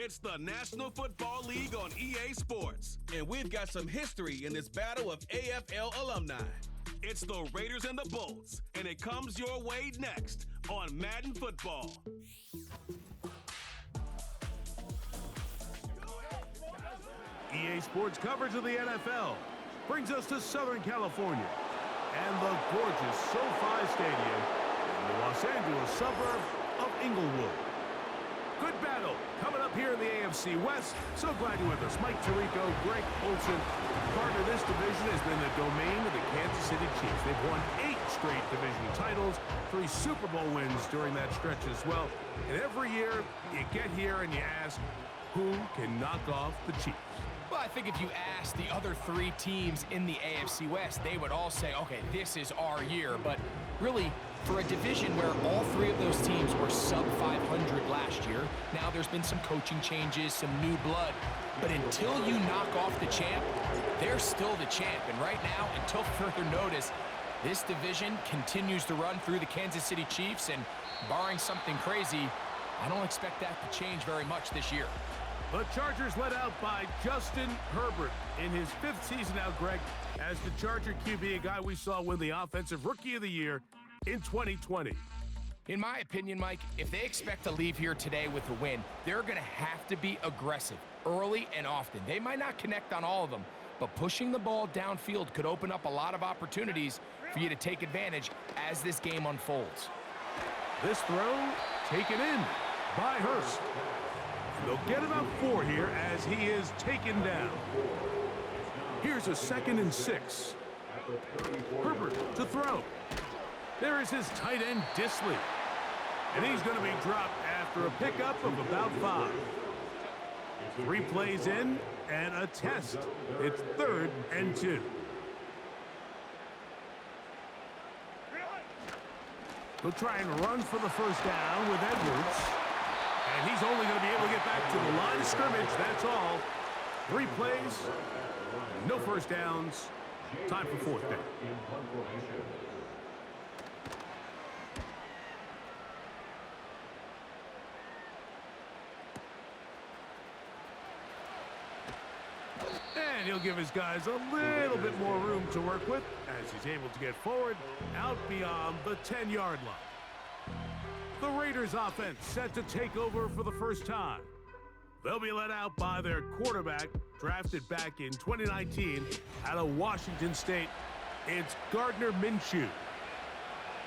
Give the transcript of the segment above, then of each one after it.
It's the National Football League on EA Sports, and we've got some history in this battle of AFL alumni. It's the Raiders and the Bolts, and it comes your way next on Madden Football. EA Sports coverage of the NFL brings us to Southern California and the gorgeous SoFi Stadium in the Los Angeles suburb of Inglewood. Good battle coming up here in the AFC West. So glad you're with us. Mike Tirico, Greg Olson. Partner, this division has been the domain of the Kansas City Chiefs. They've won 8 straight division titles, 3 Super Bowl wins during that stretch as well. And every year, you get here and you ask, who can knock off the Chiefs? Well, I think if you ask the other 3 teams in the AFC West, they would all say, okay, this is our year. But really, for a division where all 3 of those teams were sub-500 last year, now there's been some coaching changes, some new blood. But until you knock off the champ, they're still the champ. And right now, until further notice, this division continues to run through the Kansas City Chiefs. And barring something crazy, I don't expect that to change very much this year. The Chargers led out by Justin Herbert in his 5th season now, Greg, as the Charger QB, a guy we saw win the Offensive Rookie of the Year in 2020. In my opinion, Mike, if they expect to leave here today with a win, they're going to have to be aggressive early and often. They might not connect on all of them, but pushing the ball downfield could open up a lot of opportunities for you to take advantage as this game unfolds. This throw taken in by Hurst. They'll get about 4 here as he is taken down. Here's a 2nd and 6. Herbert to throw. There is his tight end, Disley. And he's going to be dropped after a pickup of about 5. 3 plays in and a test. It's 3rd and 2. They'll try and run for the first down with Edwards. And he's only going to be able to get back to the line of scrimmage, that's all. 3 plays, no first downs, time for 4th down. And he'll give his guys a little bit more room to work with as he's able to get forward out beyond the 10-yard line. The Raiders offense set to take over for the first time. They'll be led out by their quarterback, drafted back in 2019 out of Washington State. It's Gardner Minshew.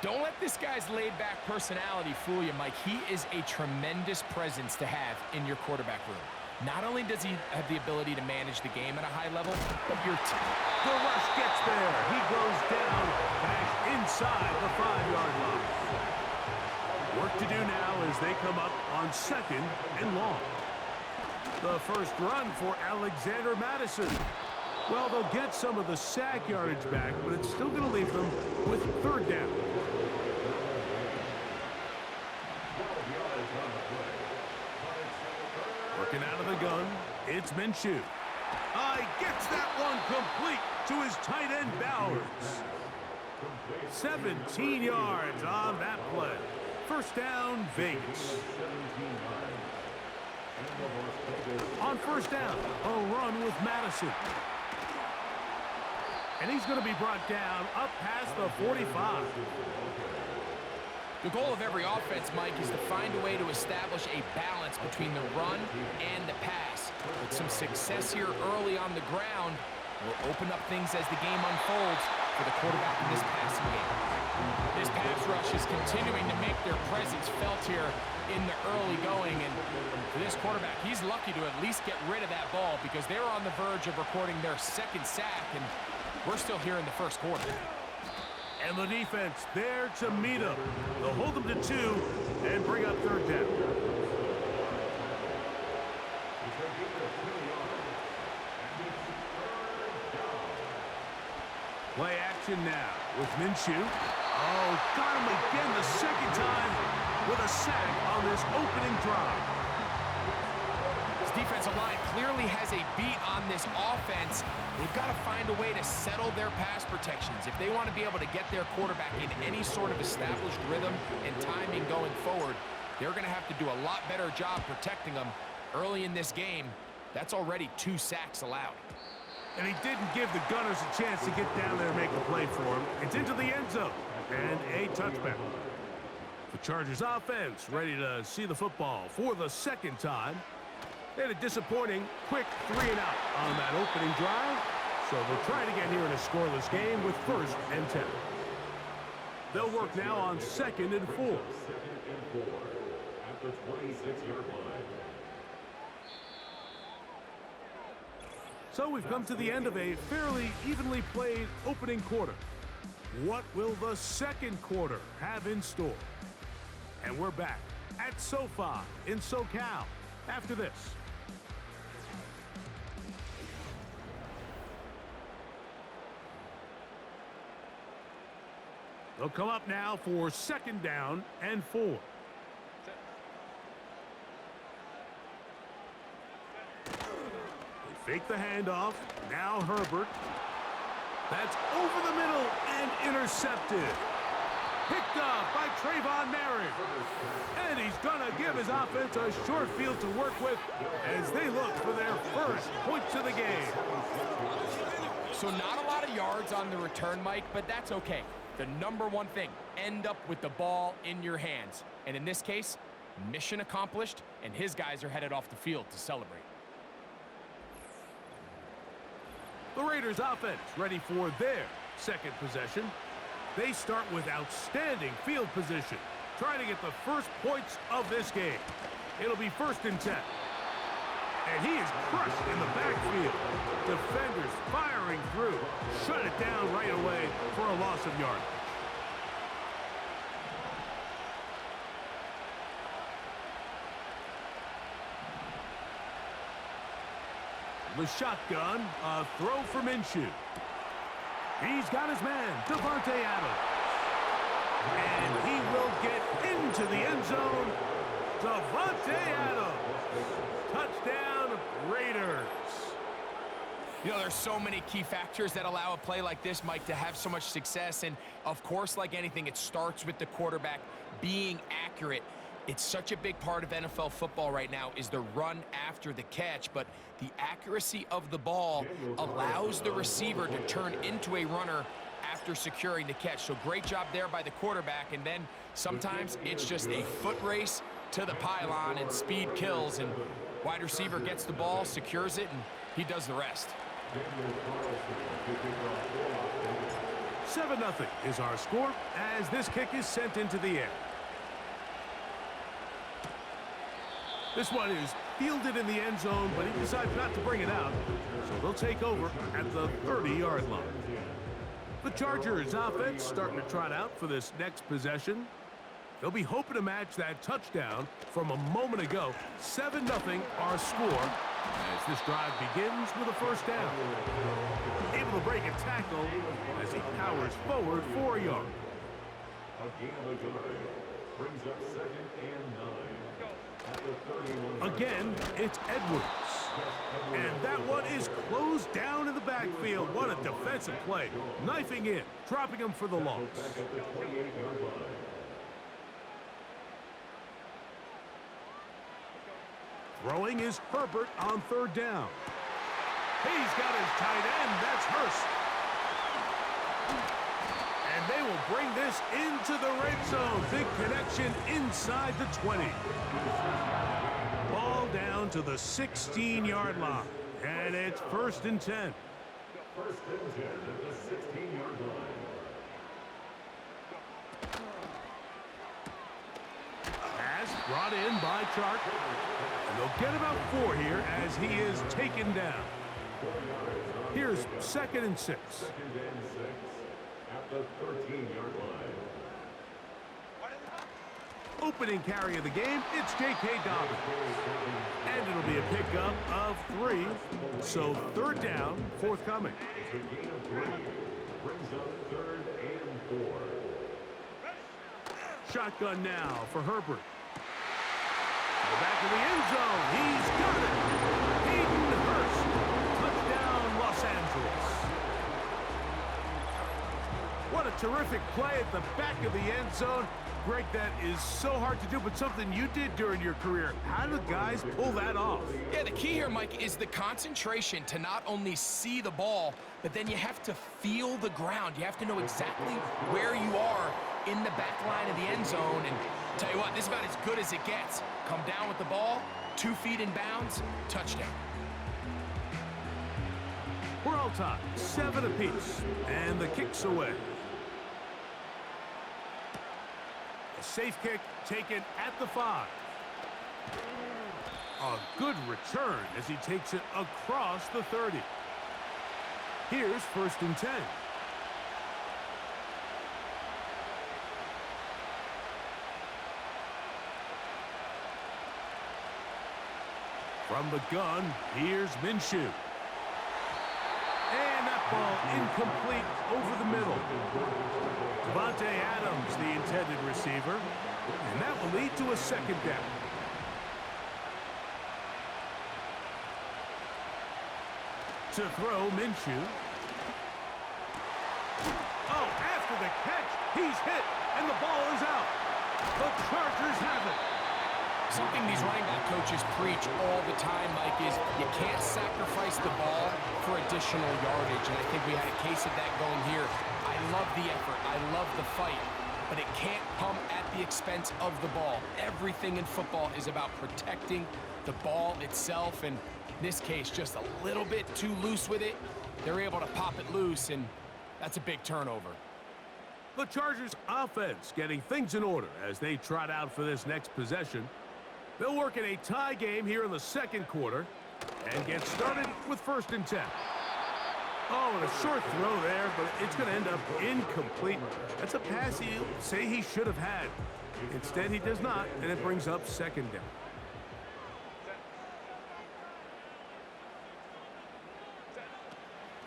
Don't let this guy's laid-back personality fool you, Mike. He is a tremendous presence to have in your quarterback room. Not only does he have the ability to manage the game at a high level, but your the rush gets there. He goes down back inside the 5-yard line. Work to do now as they come up on 2nd and long. The first run for Alexander Madison. Well, they'll get some of the sack yardage back, but it's still going to leave them with 3rd down. Working out of the gun, it's Minshew. He gets that one complete to his tight end Bowers. 17 yards on that play. First down, Vegas. On first down, a run with Madison. And he's going to be brought down up past the 45. The goal of every offense, Mike, is to find a way to establish a balance between the run and the pass. With some success here early on the ground, will open up things as the game unfolds for the quarterback in this passing game. This pass rush is continuing to make their presence felt here in the early going. And for this quarterback, he's lucky to at least get rid of that ball because they're on the verge of recording their 2nd sack, and we're still here in the 1st quarter. And the defense there to meet him. They'll hold them to 2 and bring up 3rd down. Play action now with Minshew. Oh, got him again the 2nd time with a sack on this opening drive. This defensive line clearly has a beat on this offense. They've got to find a way to settle their pass protections. If they want to be able to get their quarterback in any sort of established rhythm and timing going forward, they're going to have to do a lot better job protecting them Early in this game, that's already 2 sacks allowed. And he didn't give the Gunners a chance to get down there and make a play for him. It's into the end zone and a touchback. The Chargers offense ready to see the football for the second time. They had a disappointing quick 3-and-out on that opening drive. So they'll try it again here in a scoreless game with 1st and 10. They'll work now on 2nd and 4. At the 26-yard line. So we've come to the end of a fairly evenly played opening quarter. What will the second quarter have in store? And we're back at SoFi in SoCal after this. They'll come up now for 2nd down and 4. They fake the handoff. Now Herbert. That's over the middle and intercepted. Picked up by Trayvon Merritt. And he's going to give his offense a short field to work with as they look for their first points of the game. So not a lot of yards on the return, Mike, but that's okay. The number one thing, end up with the ball in your hands. And in this case, mission accomplished, and his guys are headed off the field to celebrate. The Raiders offense ready for their second possession. They start with outstanding field position, trying to get the first points of this game. It'll be 1st and 10. And he is crushed in the backfield. Defenders firing through. Shut it down right away for a loss of yardage. The shotgun, a throw for Minshew. He's got his man, Davante Adams. And he will get into the end zone. Davante Adams. Touchdown, Raiders. You know, there's so many key factors that allow a play like this, Mike, to have so much success. And, of course, like anything, it starts with the quarterback being accurate. It's such a big part of NFL football right now is the run after the catch. But the accuracy of the ball allows the receiver to turn into a runner after securing the catch. So great job there by the quarterback. And then sometimes it's just a foot race to the pylon and speed kills. And wide receiver gets the ball, secures it, and he does the rest. 7-0 is our score as this kick is sent into the air. This one is fielded in the end zone, but he decides not to bring it out. So they'll take over at the 30-yard line. The Chargers offense starting to trot out for this next possession. They'll be hoping to match that touchdown from a moment ago. 7-0 our score as this drive begins with a 1st down. Able to break a tackle as he powers forward 4 yards. Brings up 2nd and 9. Again, it's Edwards. And that one is closed down in the backfield. What a defensive play. Knifing in, dropping him for the loss. Throwing is Herbert on 3rd down. He's got his tight end. That's Hurst. And they will bring this into the red zone. Big connection inside the 20. Ball down to the 16-yard line. And it's 1st and 10. 1st and 10 at the 16-yard line. Pass brought in by Chark. And they'll get about 4 here as he is taken down. Here's 2nd and 6. 2nd and 6 at the 13-yard line. Opening carry of the game, it's J.K. Dobbins. And it'll be a pickup of 3. So 3rd down, forthcoming. It's a gain of 3. Brings up 3rd and 4. Shotgun now for Herbert. The back of the end zone. He's got it. Hayden Hurst. Touchdown, Los Angeles. What a terrific play at the back of the end zone. Greg, that is so hard to do, but something you did during your career. How do guys pull that off? Yeah, the key here, Mike, is the concentration to not only see the ball, but then you have to feel the ground. You have to know exactly where you are in the back line of the end zone. And tell you what, this is about as good as it gets. Come down with the ball, 2 feet in bounds, touchdown. We're all tied, 7 apiece, and the kick's away. A safe kick taken at the 5. A good return as he takes it across the 30. Here's 1st and 10. From the gun, here's Minshew. And that ball incomplete over the middle. Devontae Adams, the intended receiver. And that will lead to a 2nd down. To throw, Minshew. Oh, after the catch, he's hit, and the ball is out. The Chargers have it. Something these running back coaches preach all the time, Mike, is you can't sacrifice the ball for additional yardage, and I think we had a case of that going here. I love the effort. I love the fight, but it can't come at the expense of the ball. Everything in football is about protecting the ball itself, and in this case, just a little bit too loose with it. They're able to pop it loose, and that's a big turnover. The Chargers offense getting things in order as they trot out for this next possession. They'll work in a tie game here in the 2nd quarter and get started with 1st and 10. Oh, and a short throw there, but it's going to end up incomplete. That's a pass he'll say he should have had. Instead, he does not, and it brings up 2nd down.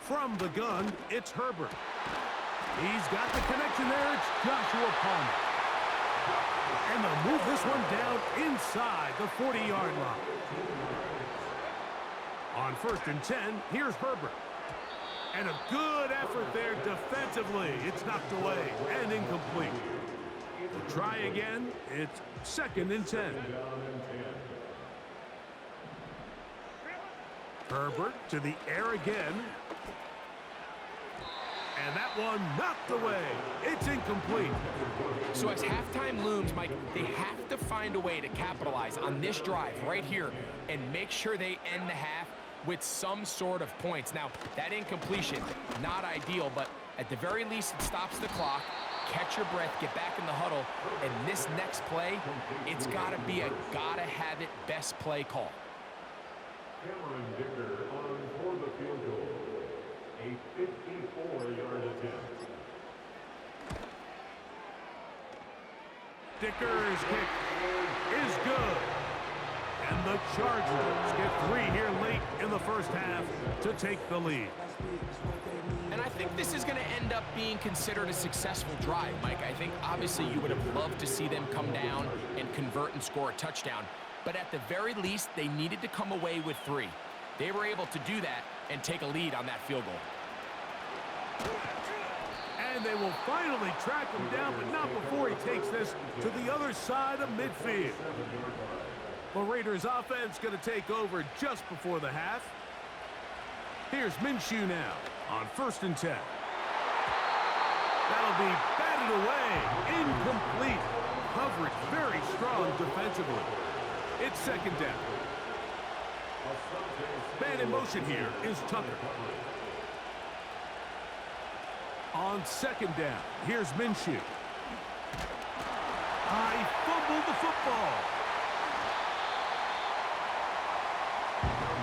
From the gun, it's Herbert. He's got the connection there. It's Joshua Palmer. And they'll move this one down inside the 40-yard line. On 1st and 10, here's Herbert. And a good effort there defensively. It's knocked away and incomplete. We'll try again. It's 2nd and 10. Herbert to the air again. And that one knocked away. It's incomplete. So as halftime looms, Mike, they have to find a way to capitalize on this drive right here and make sure they end the half with some sort of points. Now, that incompletion, not ideal, but at the very least, it stops the clock. Catch your breath, get back in the huddle, and this next play, it's got to be a gotta-have-it best play call. Cameron Dicker on for the field goal. A 54-yard attempt. Dicker's kick is good. And the Chargers get 3 here late in the 1st half to take the lead. And I think this is going to end up being considered a successful drive, Mike. I think obviously you would have loved to see them come down and convert and score a touchdown. But at the very least, they needed to come away with 3. They were able to do that and take a lead on that field goal. And they will finally track him down, but not before he takes this to the other side of midfield. The Raiders offense going to take over just before the half. Here's Minshew now on 1st and 10. That'll be batted away. Incomplete. Coverage very strong defensively. It's 2nd down. Man in motion here is Tucker. On 2nd down, here's Minshew. I fumbled the football.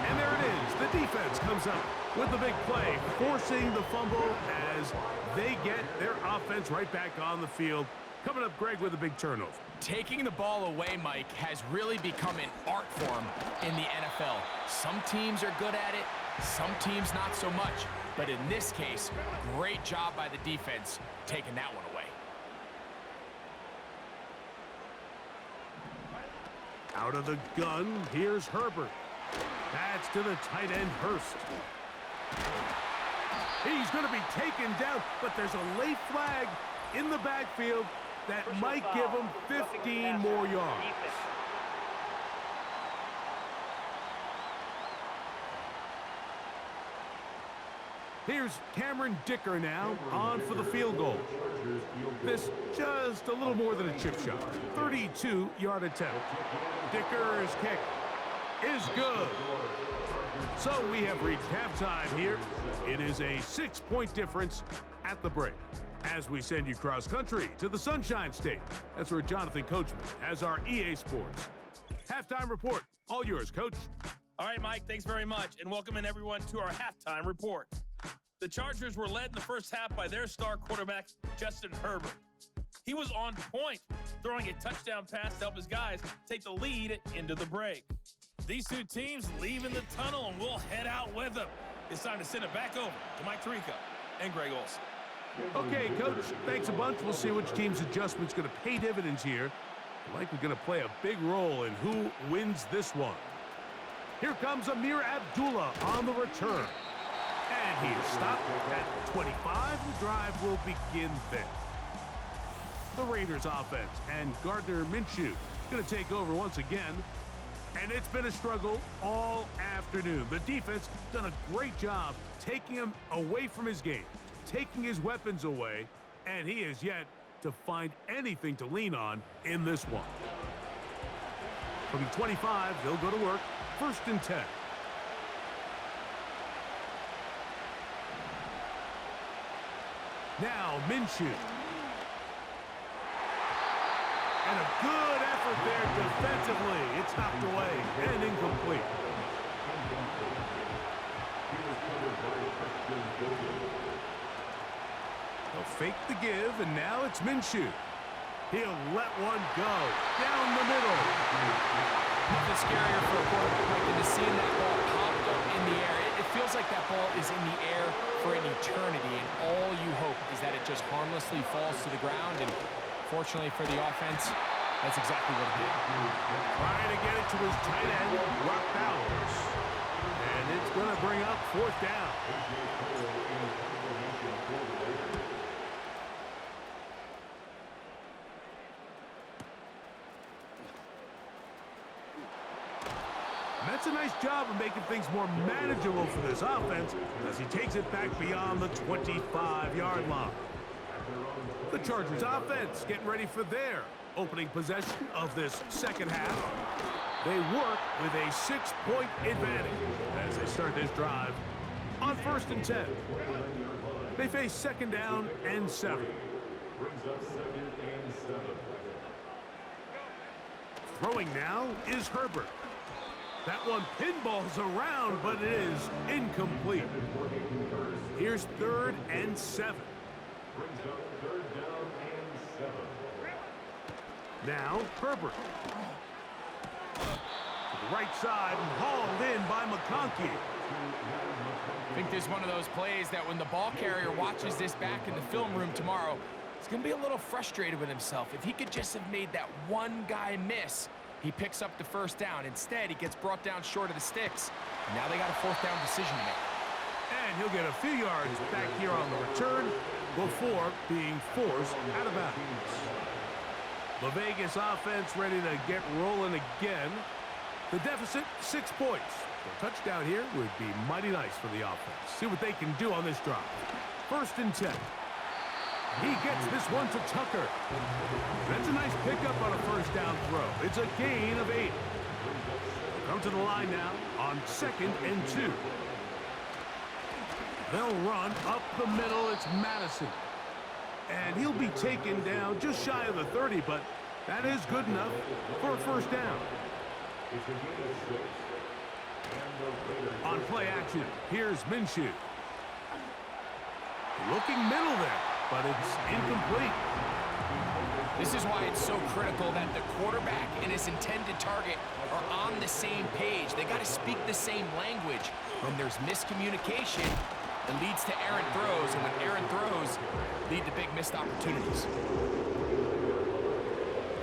And there it is. The defense comes up with the big play, forcing the fumble as they get their offense right back on the field. Coming up, Greg, with a big turnover. Taking the ball away, Mike, has really become an art form in the NFL. Some teams are good at it, some teams not so much. But in this case, great job by the defense taking that one away. Out of the gun, here's Herbert. That's to the tight end, Hurst. He's going to be taken down, but there's a late flag in the backfield, that might give them 15 more yards. Here's Cameron Dicker now on for the field goal. This just a little more than a chip shot. 32-yard attempt. Dicker's kick is good. So we have reached halftime here. It is a 6-point difference at the break. As we send you cross-country to the Sunshine State. That's where Jonathan Coachman has our EA Sports halftime report. All yours, Coach. All right, Mike, thanks very much, and welcome in everyone to our halftime report. The Chargers were led in the first half by their star quarterback, Justin Herbert. He was on point, throwing a touchdown pass to help his guys take the lead into the break. These two teams leave in the tunnel, and we'll head out with them. It's time to send it back over to Mike Tirico and Greg Olson. Okay, Coach, thanks a bunch. We'll see which team's adjustment's going to pay dividends here. Likely going to play a big role in who wins this one. Here comes Amir Abdullah on the return. And he is stopped at 25. The drive will begin there. The Raiders offense and Gardner Minshew going to take over once again. And it's been a struggle all afternoon. The defense done a great job taking him away from his game, taking his weapons away, and he is yet to find anything to lean on in this one. From 25, they'll go to work. 1st and 10. Now Minshew. And a good effort there defensively. It's knocked away and incomplete. They'll fake the give, and now it's Minshew. He'll let one go down the middle. Nothing scarier for a quarterback like than to seeing that ball popped up in the air. It feels like that ball is in the air for an eternity, and all you hope is that it just harmlessly falls to the ground. And fortunately for the offense, that's exactly what it did. Trying to get it to his tight end, Rock Bowers. And it's going to bring up 4th down. That's a nice job of making things more manageable for this offense as he takes it back beyond the 25-yard line. The Chargers offense getting ready for their opening possession of this second half. They work with a 6-point advantage as they start this drive on 1st and 10. They face 2nd down and 7. Throwing now is Herbert. That one pinballs around, but it is incomplete. Here's 3rd and 7. Now Herbert. To the right side and hauled in by McConkey. I think there's one of those plays that when the ball carrier watches this back in the film room tomorrow, he's going to be a little frustrated with himself. If he could just have made that one guy miss, he picks up the 1st down. Instead, he gets brought down short of the sticks. And now they got a 4th down decision to make. And he'll get a few yards back here on the return before being forced out of bounds. The Vegas offense ready to get rolling again. The deficit, 6 points. A touchdown here would be mighty nice for the offense. See what they can do on this drive. 1st and 10. He gets this one to Tucker. That's a nice pickup on a 1st down throw. It's a gain of 8. They'll come to the line now on 2nd and 2. They'll run up the middle. It's Madison. And he'll be taken down just shy of the 30, but that is good enough for a 1st down. On play action, here's Minshew. Looking middle there, but it's incomplete. This is why it's so critical that the quarterback and his intended target are on the same page. They got to speak the same language. When there's miscommunication, it leads to errant throws, and when errant throws lead to big missed opportunities.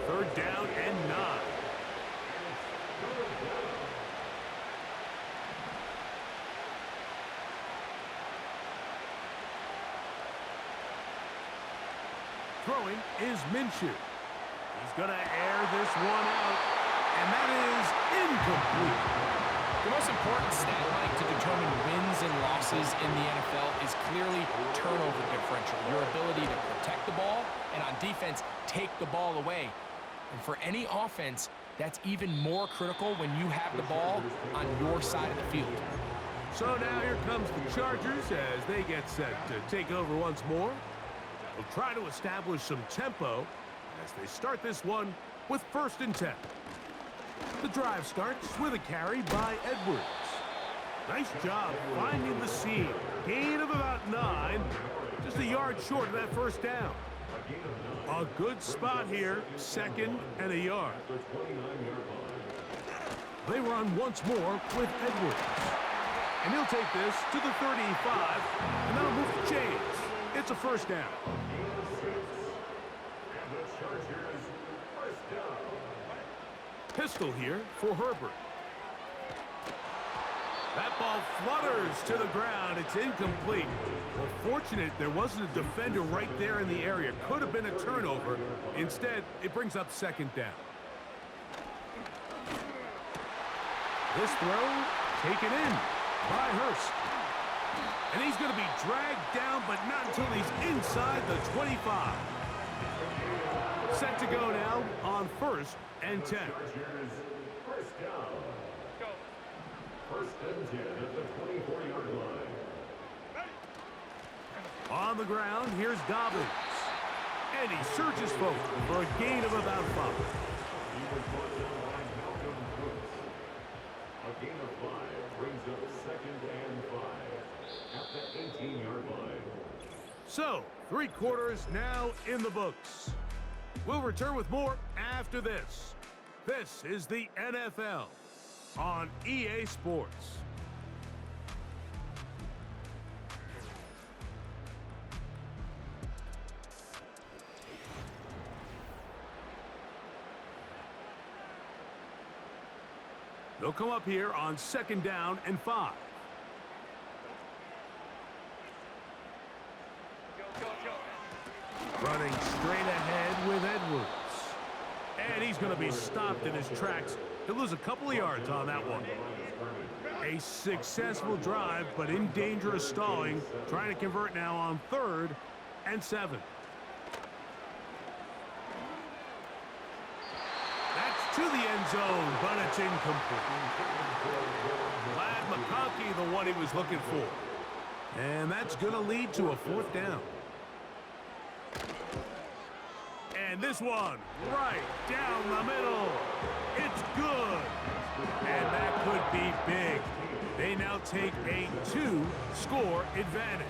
3rd down and 9. Throw throwing is Minshew. He's going to air this one out, and that is incomplete. The most important stat, Mike, to determine wins and losses in the NFL is clearly turnover differential, your ability to protect the ball, and on defense, take the ball away. And for any offense, that's even more critical when you have the ball on your side of the field. So now here comes the Chargers as they get set to take over once more. They'll try to establish some tempo as they start this one with 1st and 10. The drive starts with a carry by Edwards. Nice job finding the seam. Gain of about 9, just a yard short of that 1st down. A good spot here, 2nd and a yard. They run once more with Edwards. And he'll take this to the 35, and that'll move the chains. It's a 1st down. Pistol here for Herbert. That ball flutters to the ground. It's incomplete. Well, fortunate there wasn't a defender right there in the area. Could have been a turnover. Instead, it brings up 2nd down. This throw taken in by Hurst. And he's going to be dragged down, but not until he's inside the 25. Set to go now on 1st and 10. 1st and 10 at the 24-yard line. On the ground, here's Dobbins. And he surges forward for a gain of about 5. He was brought down by Malcolm Brooks. A gain of 5 brings up 2nd and 5 at the 18-yard line. So, 3 quarters now in the books. We'll return with more after this. This is the NFL on EA Sports. They'll come up here on 2nd down and 5. Running straight ahead with Edwards. And he's going to be stopped in his tracks. He'll lose a couple of yards on that one. A successful drive, but in danger of stalling. Trying to convert now on 3rd and 7. That's to the end zone, but it's incomplete. Glad McConkey, the one he was looking for. And that's going to lead to a 4th down. And this one, right down the middle. It's good. And that could be big. They now take a 2-score advantage.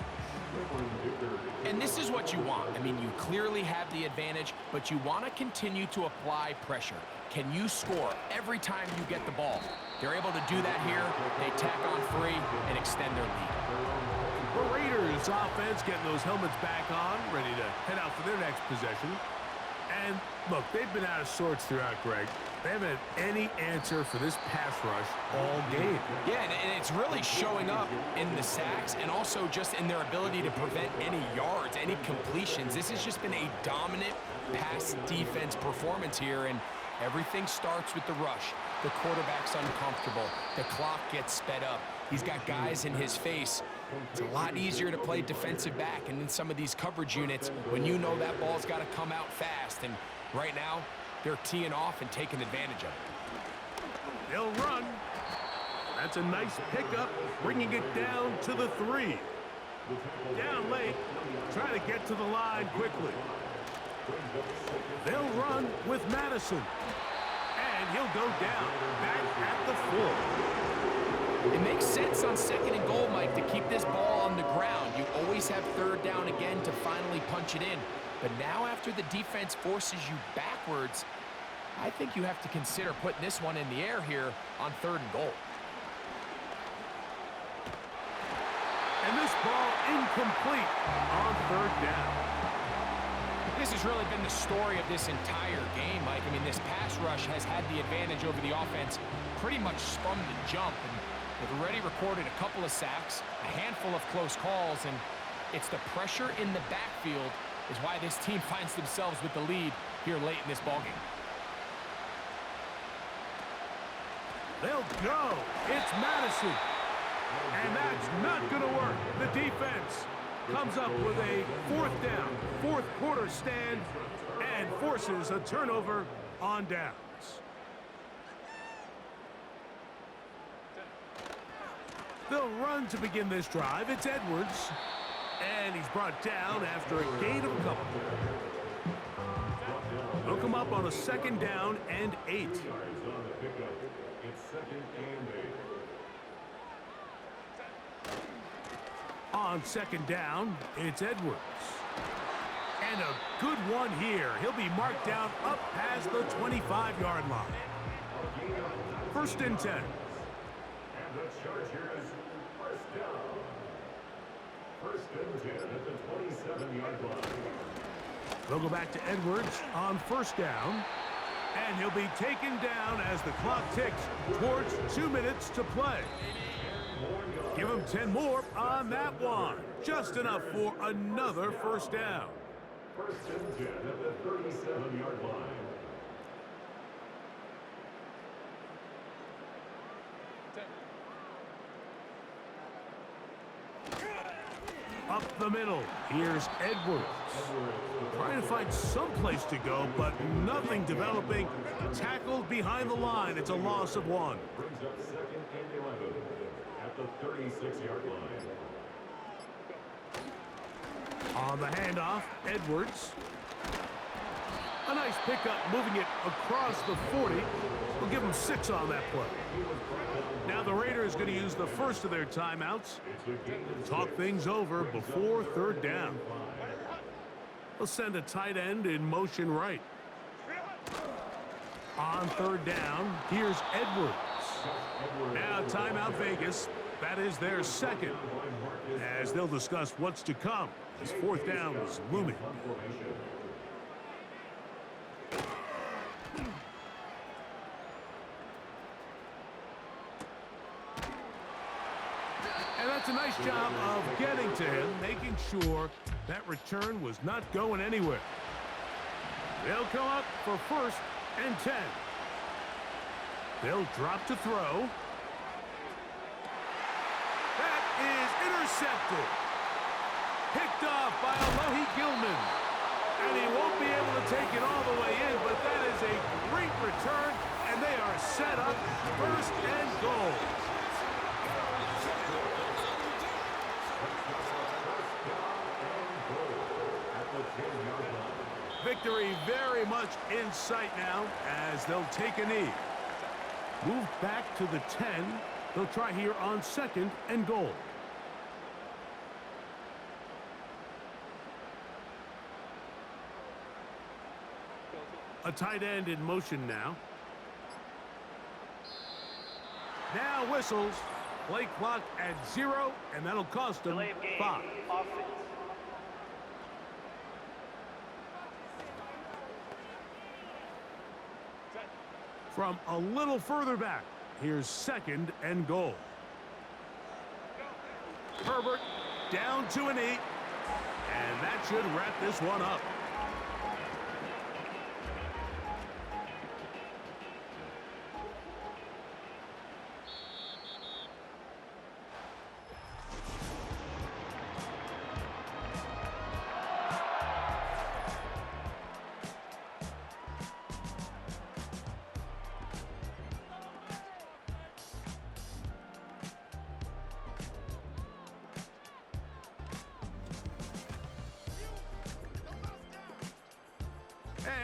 And this is what you want. I mean, you clearly have the advantage, but you want to continue to apply pressure. Can you score every time you get the ball? They're able to do that here. They tack on 3 and extend their lead. The Raiders offense getting those helmets back on, ready to head out for their next possession. And look, they've been out of sorts throughout, Greg. They haven't had any answer for this pass rush all game. Yeah, and it's really showing up in the sacks and also just in their ability to prevent any yards, any completions. This has just been a dominant pass defense performance here, and everything starts with the rush. The quarterback's uncomfortable. The clock gets sped up. He's got guys in his face. It's a lot easier to play defensive back, and in some of these coverage units, when you know that ball's got to come out fast, and right now, they're teeing off and taking advantage of it. They'll run. That's a nice pickup, bringing it down to the 3. Down late, trying to get to the line quickly. They'll run with Madison. And he'll go down, back at the 4. It makes sense on 2nd and goal, Mike, to keep this ball on the ground. You always have 3rd down again to finally punch it in. But now after the defense forces you backwards, I think you have to consider putting this one in the air here on 3rd and goal. And this ball incomplete on 3rd down. This has really been the story of this entire game, Mike. I mean, this pass rush has had the advantage over the offense pretty much from the jump. And they've already recorded a couple of sacks, a handful of close calls, and it's the pressure in the backfield is why this team finds themselves with the lead here late in this ballgame. They'll go. It's Madison. And that's not going to work. The defense comes up with a fourth down, fourth quarter stand, and forces a turnover on downs. They'll run to begin this drive. It's Edwards. And he's brought down after a gain of a couple. They'll come up on a 2nd down and 8. It's second and 8. On 2nd down, it's Edwards. And a good one here. He'll be marked down up past the 25-yard line. 1st and 10. And the Chargers first down. 1st and 10 at the 27-yard line. They'll go back to Edwards on 1st down. And he'll be taken down as the clock ticks towards 2 minutes to play. Give him 10 more on that one. Just enough for another 1st down. 1st and 10 at the 37-yard line. Up the middle, here's Edwards. Trying to find some place to go, but nothing developing. Tackled behind the line. It's a loss of 1. Brings up 2nd and 11 at the 36-yard line. On the handoff, Edwards. A nice pickup, moving it across the 40. We'll give them 6 on that play. Now the Raiders going to use the first of their timeouts. Talk things over before 3rd down. They'll send a tight end in motion right. On 3rd down, here's Edwards. Now timeout Vegas. That is their 2nd. As they'll discuss what's to come as 4th down is looming. And that's a nice job of getting to him, making sure that return was not going anywhere. They'll come up for 1st and 10. They'll drop to throw. That is intercepted. Picked off by Alohi Gilman. And he won't be able to take it all the way in, but that is a great return, and they are set up 1st and goal. Victory very much in sight now as they'll take a knee. Move back to the 10. They'll try here on 2nd and goal. A tight end in motion now. Now whistles. Play clock at 0, and that'll cost them 5. From a little further back, here's 2nd and goal. Herbert down to a knee, and that should wrap this one up.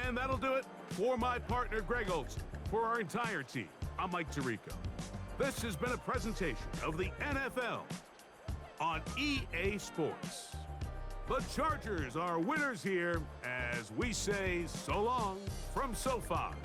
And that'll do it for my partner, Greg Olson. For our entire team, I'm Mike Tirico. This has been a presentation of the NFL on EA Sports. The Chargers are winners here as we say so long from SoFi.